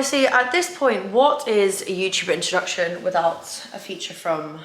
Honestly, at this point, what is a YouTube introduction without a feature from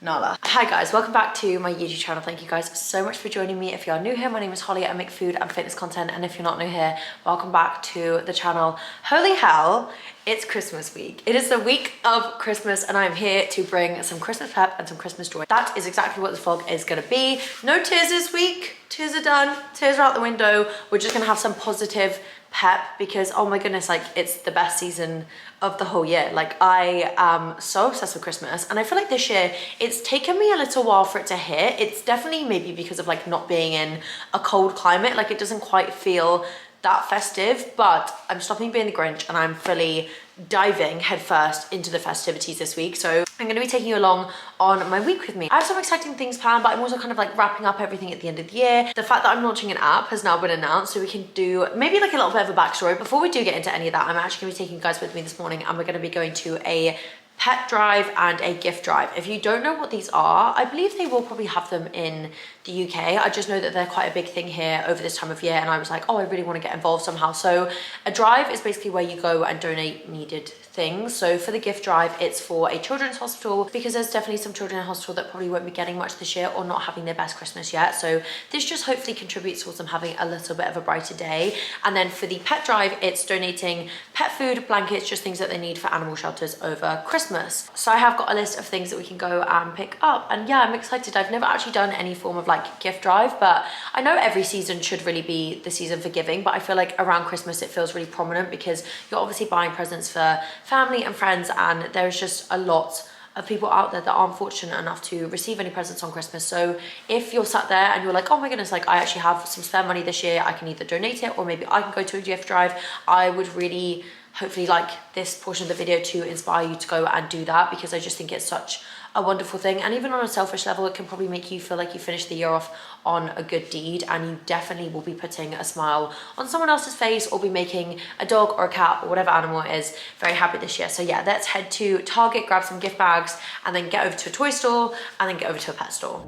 Nala? Hi guys, welcome back to my YouTube channel. Thank you guys so much for joining me. If you are new here, my name is Holly. I make food and fitness content, and if you're not new here, welcome back to the channel. Holy hell, it's Christmas week. It is the week of Christmas, and I'm here to bring some Christmas pep and some Christmas joy. That is exactly what this vlog is gonna be. No tears this week. Tears are done. Tears are out the window. We're just gonna have some positive pep because, oh my goodness, like, it's the best season of the whole year. Like, I am so obsessed with Christmas, and I feel like this year it's taken me a little while for it to hit. It's definitely maybe because of like not being in a cold climate. Like, it doesn't quite feel that festive, but I'm stopping being the Grinch and I'm fully diving headfirst into the festivities this week. So I'm going to be taking you along on my week with me. I have some exciting things planned, but I'm also kind of like wrapping up everything at the end of the year. The fact that I'm launching an app has now been announced, so we can do maybe like a little bit of a backstory. Before we do get into any of that, I'm actually going to be taking you guys with me this morning, and we're going to be going to a pet drive and a gift drive. If you don't know what these are, I believe they will probably have them in the UK. I just know that they're quite a big thing here over this time of year, and I was like, oh, I really want to get involved somehow. So a drive is basically where you go and donate needed things. So for the gift drive, it's for a children's hospital, because there's definitely some children in hospital that probably won't be getting much this year or not having their best Christmas yet. So this just hopefully contributes towards them having a little bit of a brighter day. And then for the pet drive, it's donating pet food, blankets, just things that they need for animal shelters over Christmas. So I have got a list of things that we can go and pick up, and yeah, I'm excited. I've never actually done any form of like gift drive, but I know every season should really be the season for giving, but I feel like around Christmas it feels really prominent because you're obviously buying presents for family and friends, and there's just a lot of people out there that aren't fortunate enough to receive any presents on Christmas. So if you're sat there and you're like, oh my goodness, like I actually have some spare money this year, I can either donate it or maybe I can go to a gift drive, I would really hopefully like this portion of the video to inspire you to go and do that, because I just think it's such a wonderful thing. And even on a selfish level, it can probably make you feel like you finished the year off on a good deed, and you definitely will be putting a smile on someone else's face or be making a dog or a cat or whatever animal it is very happy this year. So yeah, let's head to Target, grab some gift bags, and then get over to a toy store, and then get over to a pet store.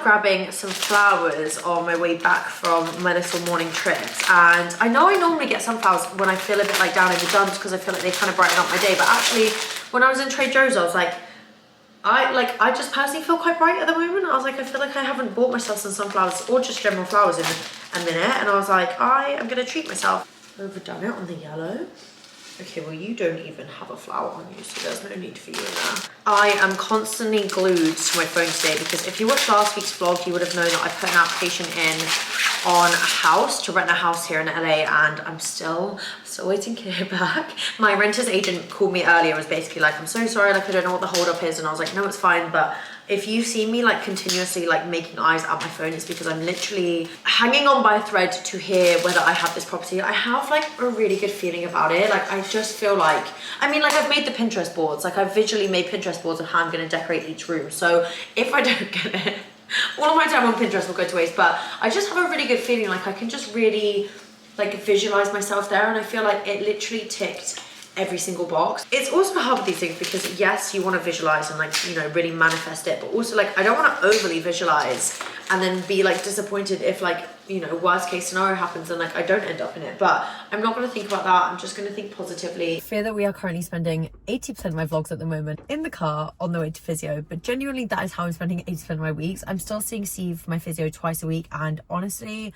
Grabbing some flowers on my way back from my little morning trips, and I know I normally get sunflowers when I feel a bit like down in the dumps because I feel like they kind of brighten up my day, but actually when I was in Trader Joe's I was like, I just personally feel quite bright at the moment. I was like, I feel like I haven't bought myself some sunflowers or just general flowers in a minute, and I was like, I am gonna treat myself. Overdone it on the yellow. Okay, well, you don't even have a flower on you, so there's no need for you in there. I am constantly glued to my phone today because if you watched last week's vlog, you would have known that I put an application in on a house, to rent a house here in LA, and I'm still waiting to hear back. My renter's agent called me earlier and was basically like, I'm so sorry, like I don't know what the hold up is, and I was like, no, it's fine, but if you see me like continuously like making eyes at my phone, it's because I'm literally hanging on by a thread to hear whether I have this property. I have like a really good feeling about it. Like I just feel like, I mean, like I've made the Pinterest boards, like I've visually made Pinterest boards of how I'm gonna decorate each room. So if I don't get it, all of my time on Pinterest will go to waste, but I just have a really good feeling like I can just really like visualize myself there, and I feel like it literally ticked every single box. It's also hard with these things because yes, you want to visualize and like, you know, really manifest it, but also like I don't want to overly visualize and then be like disappointed if like, you know, worst case scenario happens and like I don't end up in it. But I'm not going to think about that. I'm just going to think positively. I fear that we are currently spending 80% of my vlogs at the moment in the car on the way to physio, but genuinely that is how I'm spending 80% of my weeks. I'm still seeing Steve for my physio twice a week, and honestly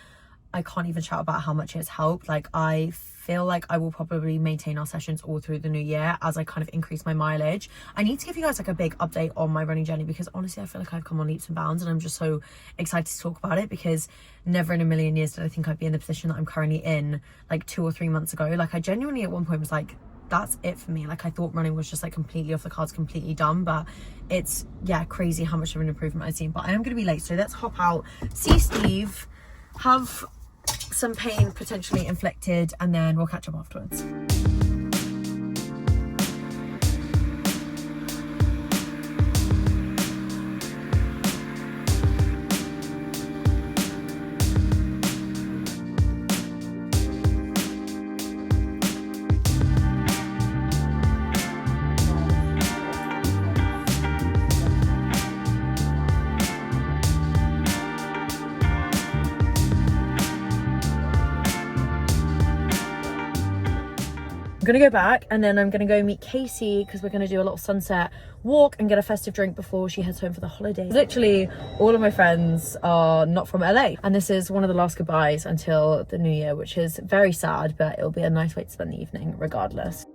I can't even shout about how much it's helped. Like, I feel like I will probably maintain our sessions all through the new year as I kind of increase my mileage. I need to give you guys like a big update on my running journey, because honestly I feel like I've come on leaps and bounds, and I'm just so excited to talk about it, because never in a million years did I think I'd be in the position that I'm currently in like 2 or 3 months ago. Like, I genuinely at one point was like, that's it for me. Like, I thought running was just like completely off the cards, completely done, but it's, yeah, crazy how much of an improvement I've seen. But I am going to be late, so let's hop out, see Steve, have some pain potentially inflicted, and then we'll catch up afterwards. I'm gonna go back, and then I'm gonna go meet Casey, because we're gonna do a little sunset walk and get a festive drink before she heads home for the holidays. Literally all of my friends are not from LA, and this is one of the last goodbyes until the new year, which is very sad, but it'll be a nice way to spend the evening regardless.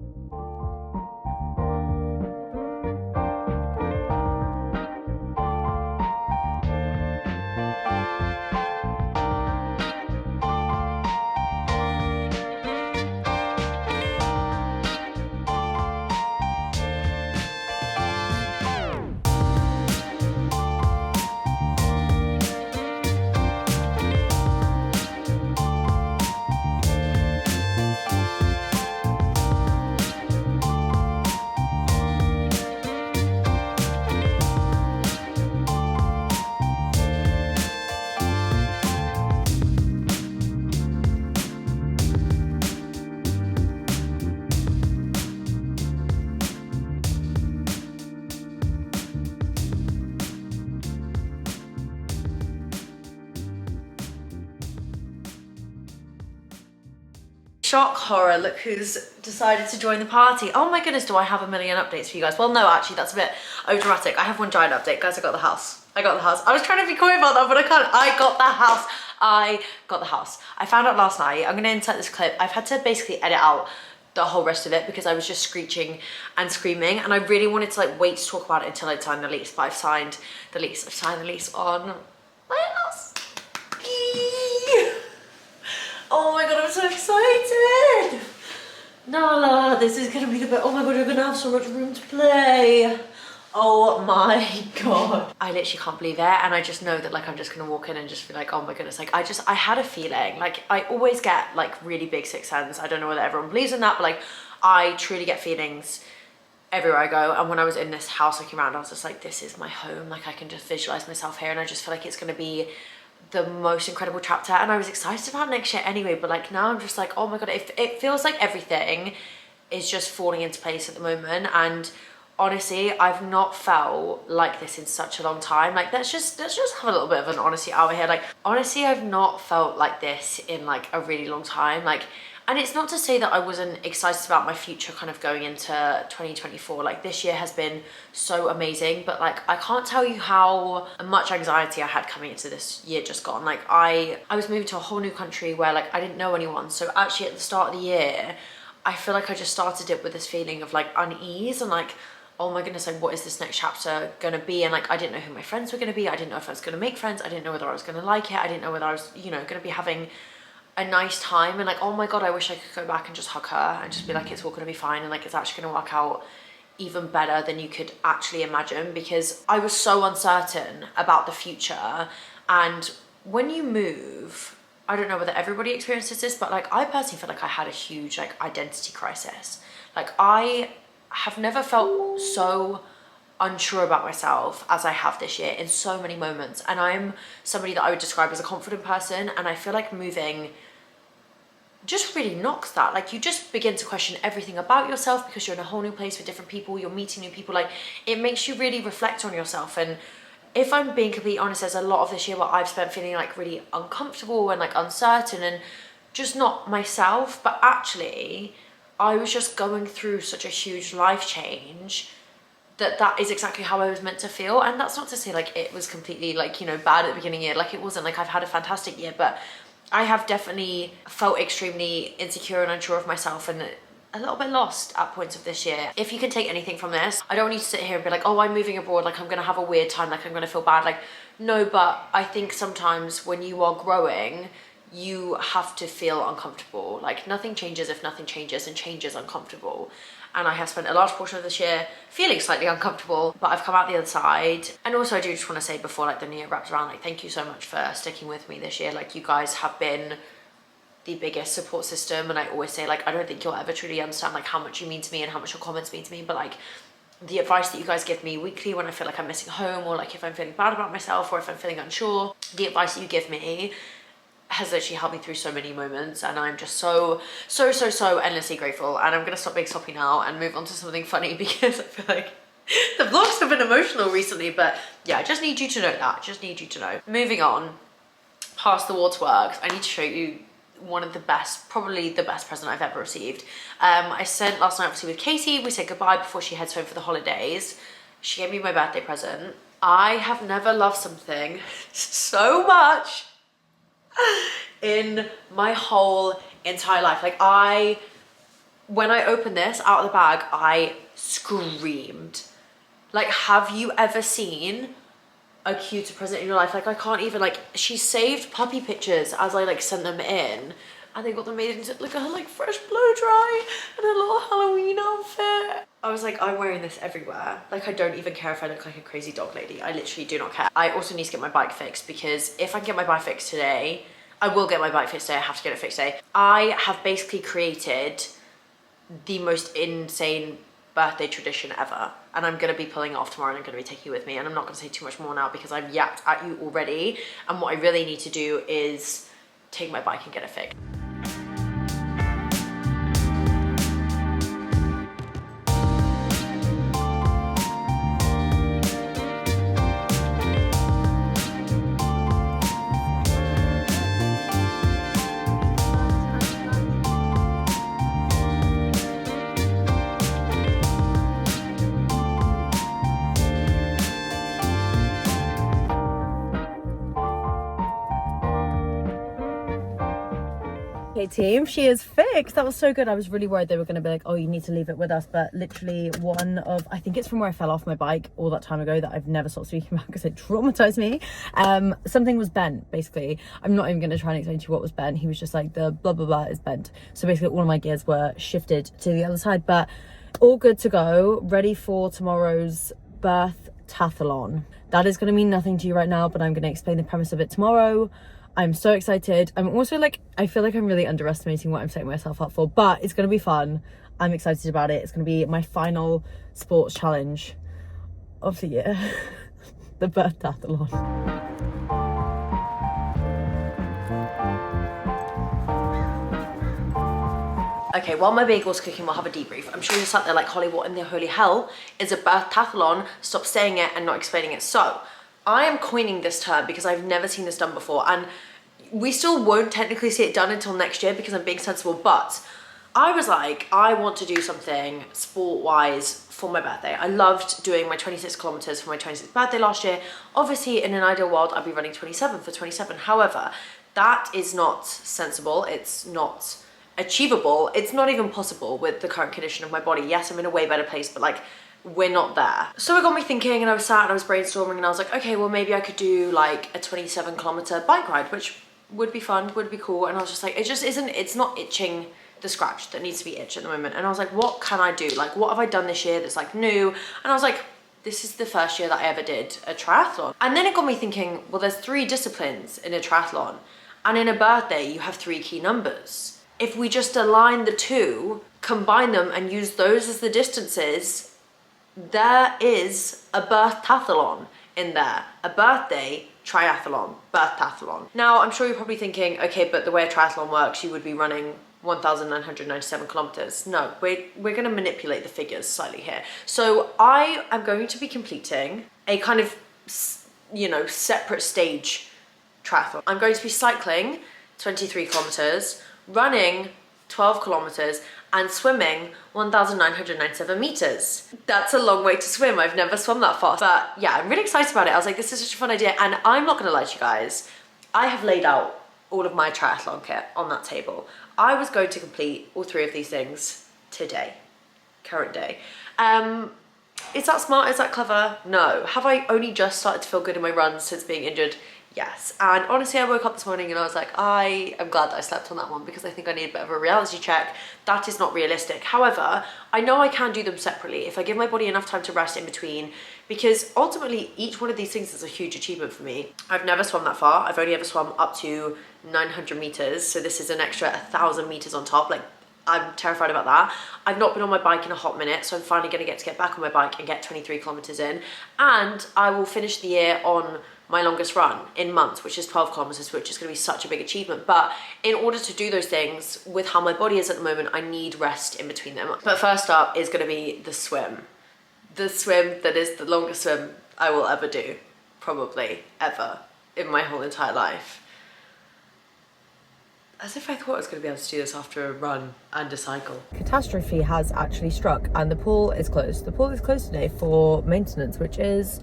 Shock horror, look who's decided to join the party. Oh my goodness, do I have a million updates for you guys? Well, no, actually, that's a bit over dramatic. I have one giant update. Guys, I got the house. I got the house. I was trying to be coy about that, but I can't. I got the house. I got the house. I found out last night. I'm gonna insert this clip. I've had to basically edit out the whole rest of it because I was just screeching and screaming, and I really wanted to like wait to talk about it until I'd signed the lease, but I've signed the lease. I've signed the lease on my house. Oh my god, I'm so excited! Nala, this is gonna be the best. Oh my god, you're gonna have so much room to play. Oh my god. I literally can't believe it, and I just know that like I'm just gonna walk in and just be like, oh my goodness, like I had a feeling, like I always get like really big sixth sense. I don't know whether everyone believes in that, but like I truly get feelings everywhere I go. And when I was in this house looking around, I was just like, this is my home. Like I can just visualize myself here, and I just feel like it's gonna be the most incredible chapter. And I was excited about next year anyway, but like now I'm just like, oh my god, it feels like everything is just falling into place at the moment. And honestly, I've not felt like this in such a long time. Like let's just have a little bit of an honesty out here. Like honestly, I've not felt like this in like a really long time. Like, and it's not to say that I wasn't excited about my future kind of going into 2024. Like this year has been so amazing, but like I can't tell you how much anxiety I had coming into this year just gone. Like I was moving to a whole new country where like I didn't know anyone. So actually at the start of the year, I feel like I just started it with this feeling of like unease and like, oh my goodness, like what is this next chapter gonna be? And like I didn't know who my friends were gonna be. I didn't know if I was gonna make friends. I didn't know whether I was gonna like it. I didn't know whether I was, you know, gonna be having a nice time. And like, oh my god, I wish I could go back and just hug her and just be like, it's all gonna be fine, and like it's actually gonna work out even better than you could actually imagine, because I was so uncertain about the future. And when you move, I don't know whether everybody experiences this, but like I personally feel like I had a huge like identity crisis. Like I have never felt so unsure about myself as I have this year in so many moments. And I'm somebody that I would describe as a confident person, and I feel like moving just really knocks that. Like you just begin to question everything about yourself because you're in a whole new place with different people, you're meeting new people. Like it makes you really reflect on yourself. And if I'm being completely honest, there's a lot of this year where I've spent feeling like really uncomfortable and like uncertain and just not myself. But actually I was just going through such a huge life change that is exactly how I was meant to feel. And that's not to say like it was completely like, you know, bad at the beginning of the year. Like it wasn't. Like I've had a fantastic year, but I have definitely felt extremely insecure and unsure of myself and a little bit lost at points of this year. If you can take anything from this, I don't need to sit here and be like, oh, I'm moving abroad, like I'm gonna have a weird time, like I'm gonna feel bad. Like, no, but I think sometimes when you are growing, you have to feel uncomfortable. Like nothing changes if nothing changes, and change is uncomfortable. And I have spent a large portion of this year feeling slightly uncomfortable, but I've come out the other side. And also I do just want to say before like the new year wraps around, like thank you so much for sticking with me this year. Like you guys have been the biggest support system, and I always say like I don't think you'll ever truly understand like how much you mean to me and how much your comments mean to me, but like the advice that you guys give me weekly when I feel like I'm missing home, or like if I'm feeling bad about myself, or if I'm feeling unsure, the advice that you give me has literally helped me through so many moments, and I'm just so endlessly grateful. And I'm gonna stop being sloppy now and move on to something funny, because I feel like the vlogs have been emotional recently. But yeah, I just need you to know that, just need you to know. Moving on past the waterworks, I need to show you one of the best, probably the best present I've ever received. I sent last night obviously with Katie. We said goodbye before she heads home for the holidays. She gave me my birthday present. I have never loved something so much in my whole entire life. Like when I opened this out of the bag, I screamed. Like, have you ever seen a cuter present in your life? Like I can't even, like, she saved puppy pictures as I like sent them in, and they got them made into like a like fresh blow dry and a little Halloween outfit. I was like, I'm wearing this everywhere. Like I don't even care if I look like a crazy dog lady. I literally do not care. I also need to get my bike fixed, because if I can get my bike fixed today, I will get my bike fixed today. I have to get it fixed today. I have basically created the most insane birthday tradition ever, and I'm gonna be pulling it off tomorrow, and I'm gonna be taking it with me. And I'm not gonna say too much more now because I've yapped at you already, and what I really need to do is take my bike and get it fixed. Okay team, she is fixed. That was so good. I was really worried they were going to be like, oh, you need to leave it with us, but literally one of, I think it's from where I fell off my bike all that time ago that I've never stopped speaking about because it traumatized me. Something was bent, basically. I'm not even going to try and explain to you what was bent. He was just like, the blah blah blah is bent. So basically all of my gears were shifted to the other side, but all good to go, ready for tomorrow's birth-tathlon. That is going to mean nothing to you right now, but I'm going to explain the premise of it tomorrow. I'm so excited. I'm also like, I feel like I'm really underestimating what I'm setting myself up for, but it's going to be fun. I'm excited about it. It's going to be my final sports challenge of the year, the birth-tathlon. Okay, while my bagel's cooking, we'll have a debrief. I'm sure you're sat there like, Holly, what in the holy hell is a birth-tathlon? Stop saying it and not explaining it. So, I am coining this term because I've never seen this done before, and we still won't technically see it done until next year because I'm being sensible, but I was like, I want to do something sport-wise for my birthday. I loved doing my 26 kilometers for my 26th birthday last year. Obviously, in an ideal world, I'd be running 27 for 27. However, that is not sensible. It's not achievable. It's not even possible with the current condition of my body. Yes, I'm in a way better place, but like, we're not there. So it got me thinking, and I was sat and I was brainstorming, and I was like, okay, well maybe I could do like a 27 kilometer bike ride, which would be fun, would be cool. And I was just like, it just isn't, it's not itching the scratch that needs to be itched at the moment. And I was like, what can I do? Like, what have I done this year that's like new? And I was like, this is the first year that I ever did a triathlon. And then it got me thinking, well, there's 3 disciplines in a triathlon, and in a birthday you have 3 key numbers. If we just align the 2, combine them and use those as the distances, there is a birth-tathlon in there. A birthday triathlon, birth-tathlon. Now, I'm sure you're probably thinking, okay, but the way a triathlon works, you would be running 1,997 kilometers. No, we're going to manipulate the figures slightly here. So I am going to be completing a kind of, you know, separate stage triathlon. I'm going to be cycling 23 kilometers, running 12 kilometers, and swimming 1,997 meters. That's a long way to swim. I've never swum that fast. But yeah, I'm really excited about it. I was like, this is such a fun idea. And I'm not gonna lie to you guys, I have laid out all of my triathlon kit on that table. I was going to complete all 3 of these things today, current day. Is that smart? Is that clever? No. Have I only just started to feel good in my runs since being injured? Yes. And honestly, I woke up this morning and I was like, I am glad that I slept on that one because I think I need a bit of a reality check. That is not realistic. However, I know I can do them separately if I give my body enough time to rest in between, because ultimately each one of these things is a huge achievement for me. I've never swum that far. I've only ever swum up to 900 meters. So this is an extra 1,000 meters on top. Like, I'm terrified about that. I've not been on my bike in a hot minute, so I'm finally going to get back on my bike and get 23 kilometers in. And I will finish the year on my longest run in months, which is 12 kilometers, which is going to be such a big achievement. But in order to do those things with how my body is at the moment, I need rest in between them. But first up is going to be the swim. The swim that is the longest swim I will ever do, probably ever in my whole entire life. As if I thought I was going to be able to do this after a run and a cycle. Catastrophe has actually struck and the pool is closed. The pool is closed today for maintenance, which is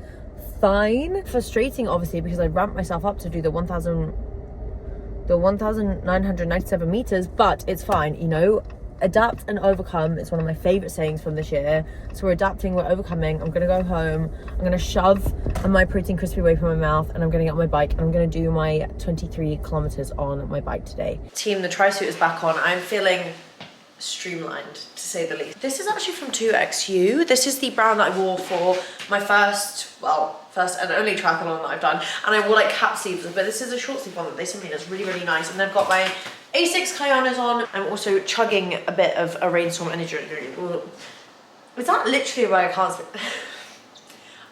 fine. Frustrating, obviously, because I ramped myself up to do the 1,997 meters, but it's fine, you know. Adapt and overcome is one of my favorite sayings from this year. So we're adapting, we're overcoming. I'm gonna go home, I'm gonna shove my protein crispy away from my mouth, and I'm gonna get on my bike and I'm gonna do my 23 kilometers on my bike today. Team, the tri-suit is back on. I'm feeling streamlined, to say the least. This is actually from 2XU. This is the brand that I wore for my first and only triathlon that I've done. And I wore like cap sleeves, but this is a short sleeve one that they sent me. It's really, really nice. And I've got my A6 Kayanas on. I'm also chugging a bit of a Rainstorm energy drink. Is that literally why I can't speak?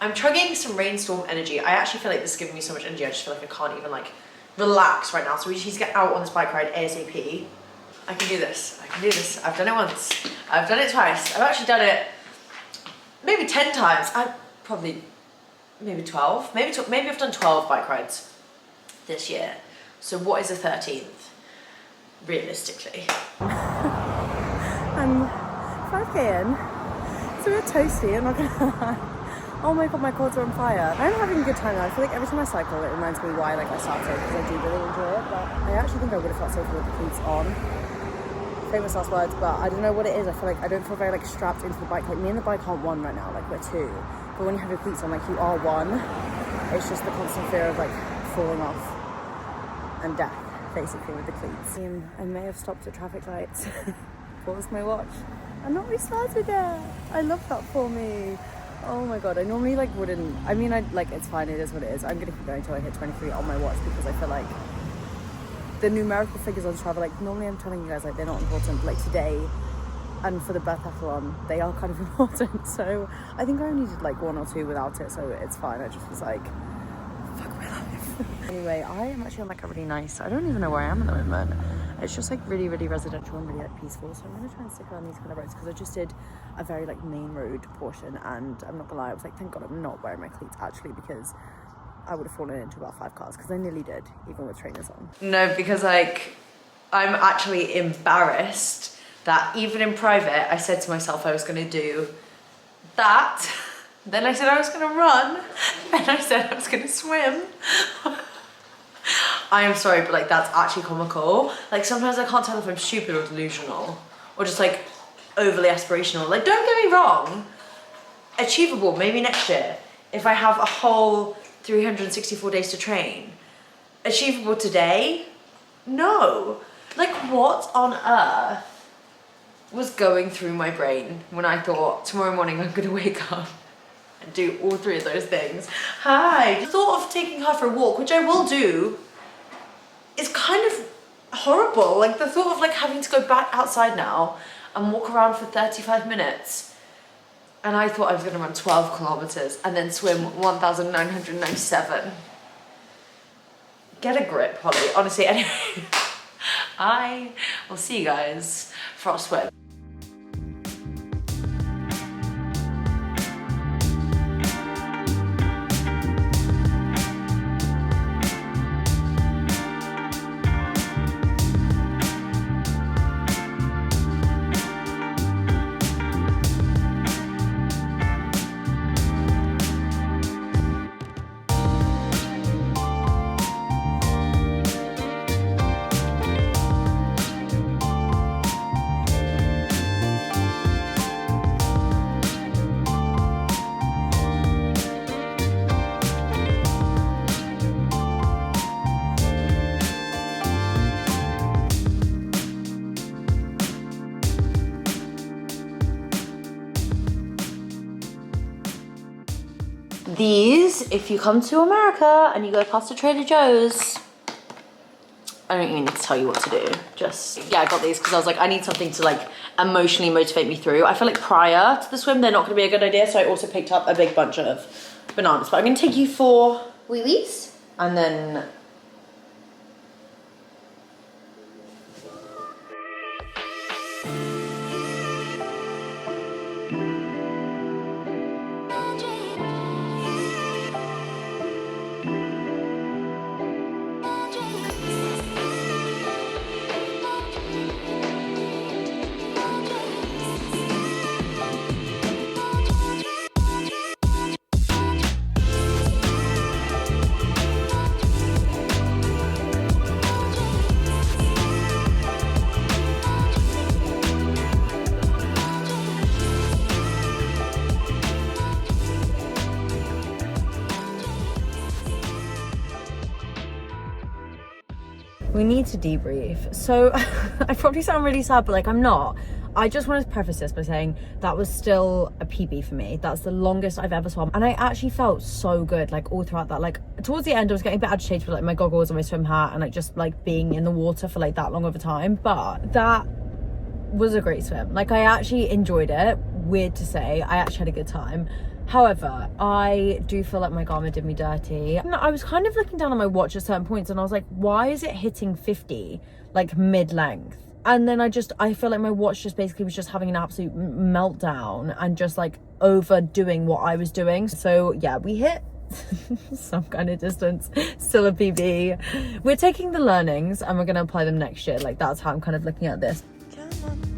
I'm chugging some Rainstorm energy. I actually feel like this is giving me so much energy. I just feel like I can't even like relax right now. So we just need to get out on this bike ride ASAP. I can do this. I can do this. I've done it once. I've done it twice. I've actually done it maybe 10 times. Maybe 12. Maybe I've done 12 bike rides this year. So what is the 13th? Realistically. I'm 5k in. It's a bit toasty, I'm not gonna lie. Oh my god, my quads are on fire. I'm having a good time now. I feel like every time I cycle, it reminds me why I started, because I do really enjoy it. But I actually think I would have felt safer with the cleats on. Famous last words, but I don't know what it is. I feel like I don't feel very like strapped into the bike. Like me and the bike aren't one right now, like we're two. But when you have your cleats on, like you are one. It's just the constant fear of like falling off and death, basically, with the cleats. I may have stopped at traffic lights. Paused my watch. I'm not restarted yet. I love that for me. Oh my god, I normally like wouldn't. I mean, it's fine, it is what it is. I'm gonna keep going until I hit 23 on my watch because I feel like the numerical figures on Strava, like normally I'm telling you guys like they're not important, but like today and for the triathlon they are kind of important. So I think I only did like 1 or 2 without it, so it's fine. I just was like, fuck my life. Anyway, I am actually on like a really nice, I don't even know where I am at the moment. It's just like really, really residential and really like peaceful. So I'm gonna try and stick around these kind of roads because I just did a very like main road portion, and I'm not gonna lie, I was like, thank god I'm not wearing my cleats actually, because I would have fallen into about 5 cars, because I nearly did, even with trainers on. No, because like, I'm actually embarrassed that even in private, I said to myself I was gonna do that. Then I said I was gonna run. Then I said I was gonna swim. I am sorry, but like that's actually comical. Like sometimes I can't tell if I'm stupid or delusional or just like overly aspirational. Like don't get me wrong, achievable maybe next year if I have a whole 364 days to train. Achievable today? No. Like what on earth was going through my brain when I thought tomorrow morning I'm gonna wake up and do all 3 of those things? Hi. The thought of taking her for a walk, which I will do, is kind of horrible. Like the thought of like having to go back outside now and walk around for 35 minutes. And I thought I was gonna run 12 kilometers and then swim 1,997. Get a grip, Holly. Honestly, anyway, I will see you guys for our swim. These, if you come to America and you go past the Trader Joe's, I don't even need to tell you what to do. Just, yeah, I got these because I was like, I need something to like emotionally motivate me through. I feel like prior to the swim, they're not gonna be a good idea. So I also picked up a big bunch of bananas. But I'm gonna take you for wee-wees. And then we need to debrief. So I probably sound really sad, but like I'm not. I just want to preface this by saying that was still a PB for me. That's the longest I've ever swum. And I actually felt so good, like all throughout that. Like towards the end, I was getting a bit agitated with like my goggles and my swim hat and like just like being in the water for like that long of a time. But that was a great swim. Like I actually enjoyed it. Weird to say, I actually had a good time. However, I do feel like my Garmin did me dirty. And I was kind of looking down on my watch at certain points and I was like, why is it hitting 50 like mid-length? And then I feel like my watch just basically was just having an absolute meltdown and just like overdoing what I was doing. So yeah, we hit some kind of distance, still a PB. We're taking the learnings and we're going to apply them next year. Like that's how I'm kind of looking at this. Come on.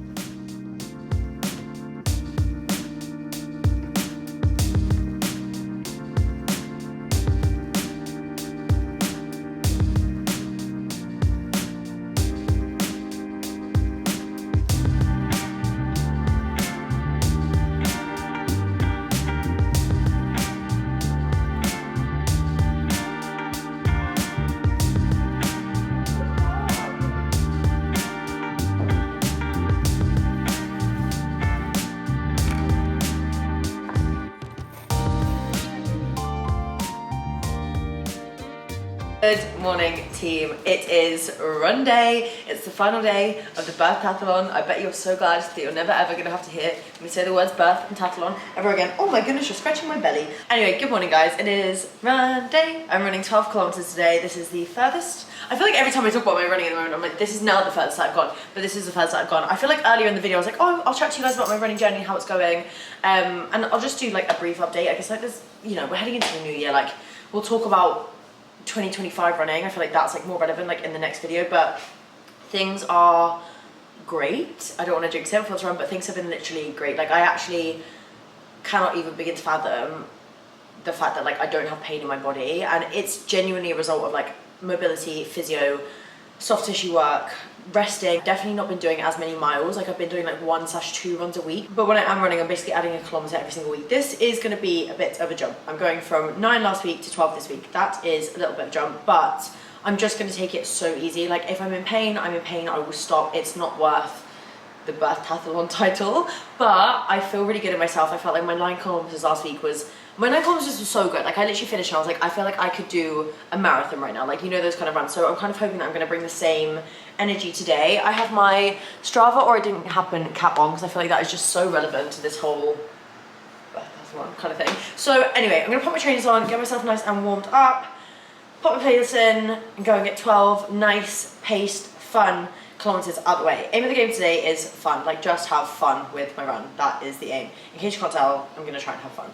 Good morning, team. It is run day. It's the final day of the birth tathlon. I bet you're so glad that you're never ever gonna have to hear me say the words birth and tathlon ever again. Oh my goodness, you're scratching my belly. Anyway, good morning guys. It is run day. I'm running 12 kilometers today. This is the furthest. I feel like every time I talk about my running at the moment, I'm like, this is now the furthest I've gone, but this is the furthest I've gone. I feel like earlier in the video I was like, oh, I'll chat to you guys about my running journey and how it's going. And I'll just do like a brief update. I guess like there's, you know, we're heading into the new year. Like we'll talk about 2025 running. I feel like that's like more relevant like in the next video, but things are great. I don't want to jinx it for run, but things have been literally great. Like I actually cannot even begin to fathom the fact that like I don't have pain in my body, and it's genuinely a result of like mobility, physio, soft tissue work, resting. Definitely not been doing as many miles. Like I've been doing like 1/2 runs a week, but when I am running I'm basically adding a kilometer every single week. This is going to be a bit of a jump. I'm going from 9 last week to 12 this week. That is a little bit of a jump, but I'm just going to take it so easy. Like if I'm in pain, I'm in pain. I will stop. It's not worth the birth tathlon title, but I feel really good in myself. I felt like my 9 kilometers last week was, my 9 kilometers was so good. Like I literally finished and I was like, I feel like I could do a marathon right now. Like, you know, those kind of runs. So I'm kind of hoping that I'm going to bring the same energy today. I have my Strava or it didn't happen cap on because I feel like that is just so relevant to this whole kind of thing. So anyway, I'm going to put my trainers on, get myself nice and warmed up, pop my playlist in and go and get 12 nice, paced, fun kilometers out the way. Aim of the game today is fun. Like just have fun with my run. That is the aim. In case you can't tell, I'm going to try and have fun.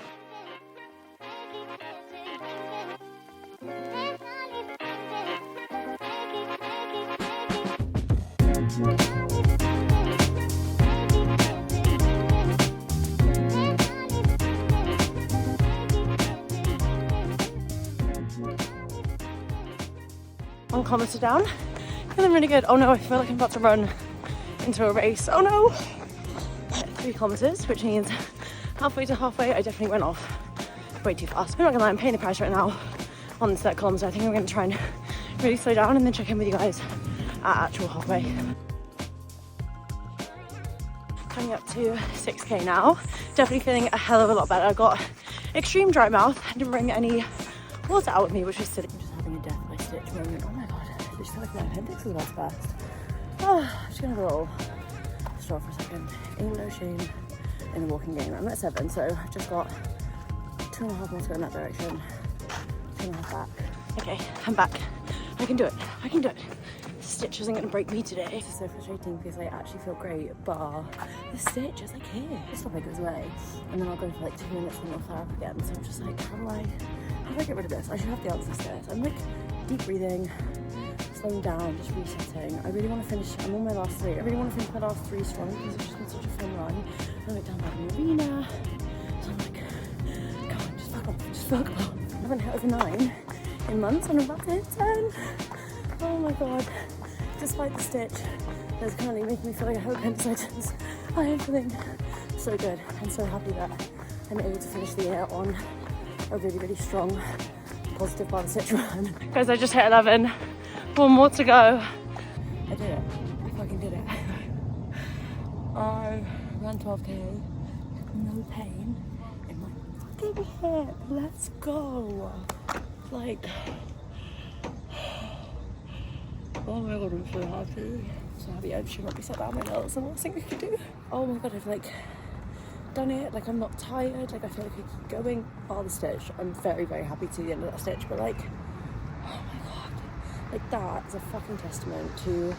One kilometer down, feeling really good. Oh no, I feel like I'm about to run into a race. Oh no! 3 kilometers, which means halfway to halfway, I definitely went off way too fast. I'm not gonna lie, I'm paying the price right now on this 3rd kilometer. I think I'm gonna try and really slow down and then check in with you guys at actual halfway. Coming up to 6k now. Definitely feeling a hell of a lot better. I got extreme dry mouth. I didn't bring any water out with me, which was silly. I'm just having a death by stitch moment. Oh my god, I just feel like my appendix is about to burst. Oh, I'm just gonna have a little stroll for a second. Ain't no shame in the walking game. I'm at 7, so I've just got 2.5 more to go in that direction. 2.5 back. Okay, I'm back. I can do it. I can do it. The stitch isn't going to break me today. This is so frustrating because I actually feel great, but the stitch is like here. This topic goes away, and then I'll go for like 2 minutes and I'll flare up again. So I'm just like, how do I get rid of this? I should have the answers to this. I'm like deep breathing, slowing down, just resetting. I really want to finish. I'm on my last 3. I really want to finish my last 3 strong because it's just been such a fun run. I went down by the arena, so I'm like, come on, just fuck off, just fuck off. I haven't hit over 9 in months, and I'm about to hit 10. Oh my god. Despite the stitch that's currently making me feel like I have appendicitis, I am feeling so good and so happy that I'm able to finish the year on a really, really strong, positive bar stitch run. Guys, I just hit 11. 1 more to go. I did it. I fucking did it. I ran 12k, no pain in my fucking hip. Let's go. Like, oh my god, I'm so happy. So happy. I should not be sat down right now. That's the worst thing I could do. Oh my god, I've like done it. Like, I'm not tired. Like, I feel like I keep going. Bar the stitch. I'm very, very happy to the end of that stitch. But like, oh my god, like that is a fucking testament to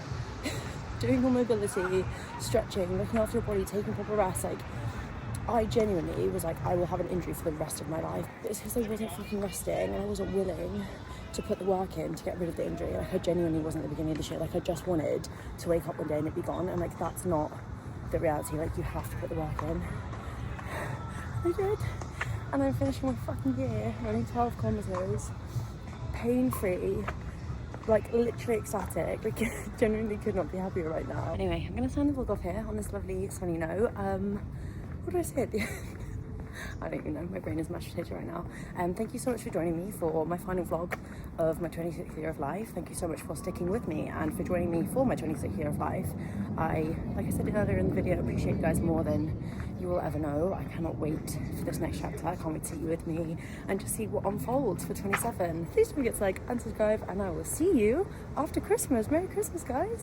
doing your mobility, stretching, looking after your body, taking proper rest. Like, I genuinely was like, I will have an injury for the rest of my life. It's because I wasn't fucking resting and I wasn't willing to put the work in to get rid of the injury. Like, I genuinely wasn't at the beginning of this year. Like, I just wanted to wake up one day and it be gone, and like, that's not the reality. Like, you have to put the work in. I did, and I'm finishing my fucking year running 12 kilometers, pain-free, like literally ecstatic. Like, genuinely could not be happier right now. Anyway, I'm gonna sign the vlog off here on this lovely sunny note. What do I say at the end? I don't even know, my brain is mashed potato right now. Thank you so much for joining me for my final vlog of my 26th year of life. Thank you so much for sticking with me and for joining me for my 26th year of life. Like I said earlier in the video, appreciate you guys more than you will ever know. I cannot wait for this next chapter. I can't wait to see you with me and just see what unfolds for 27. Please don't forget to like and subscribe, and I will see you after Christmas. Merry Christmas, guys.